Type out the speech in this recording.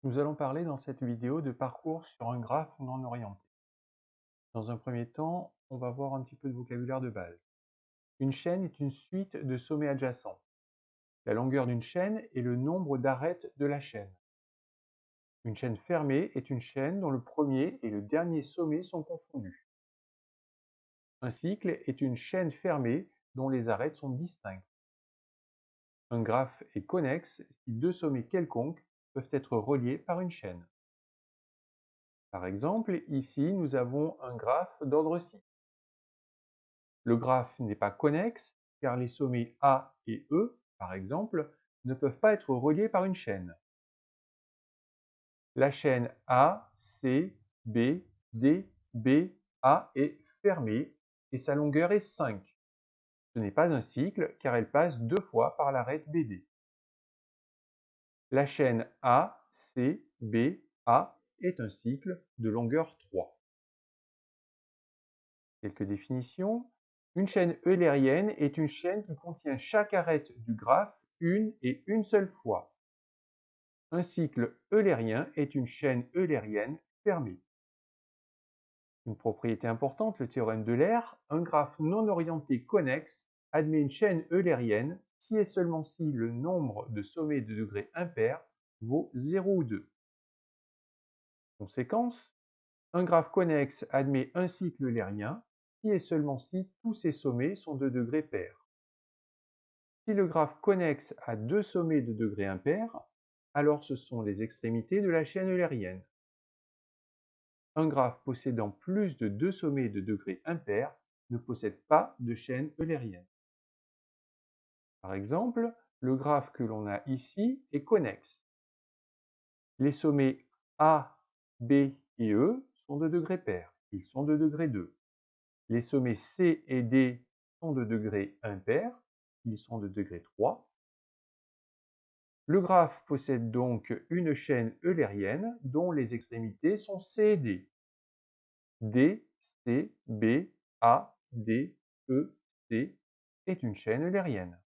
Nous allons parler dans cette vidéo de parcours sur un graphe non orienté. Dans un premier temps, on va voir un petit peu de vocabulaire de base. Une chaîne est une suite de sommets adjacents. La longueur d'une chaîne est le nombre d'arêtes de la chaîne. Une chaîne fermée est une chaîne dont le premier et le dernier sommet sont confondus. Un cycle est une chaîne fermée dont les arêtes sont distinctes. Un graphe est connexe si deux sommets quelconques peuvent être reliés par une chaîne. Par exemple, ici, nous avons un graphe d'ordre 6. Le graphe n'est pas connexe car les sommets A et E, par exemple, ne peuvent pas être reliés par une chaîne. La chaîne A, C, B, D, B, A est fermée et sa longueur est 5. Ce n'est pas un cycle car elle passe deux fois par l'arête BD. La chaîne A, C, B, A est un cycle de longueur 3. Quelques définitions. Une chaîne eulérienne est une chaîne qui contient chaque arête du graphe une et une seule fois. Un cycle eulérien est une chaîne eulérienne fermée. Une propriété importante, le théorème d'Euler, un graphe non orienté connexe admet une chaîne eulérienne si et seulement si le nombre de sommets de degrés impairs vaut 0 ou 2. Conséquence, un graphe connexe admet un cycle eulérien si et seulement si tous ses sommets sont de degrés pairs. Si le graphe connexe a deux sommets de degrés impairs, alors ce sont les extrémités de la chaîne eulérienne. Un graphe possédant plus de deux sommets de degrés impairs ne possède pas de chaîne eulérienne. Par exemple, le graphe que l'on a ici est connexe. Les sommets A, B et E sont de degrés pairs, ils sont de degré 2. Les sommets C et D sont de degrés impairs, ils sont de degré 3. Le graphe possède donc une chaîne eulérienne dont les extrémités sont C et D. D, C, B, A, D, E, C est une chaîne eulérienne.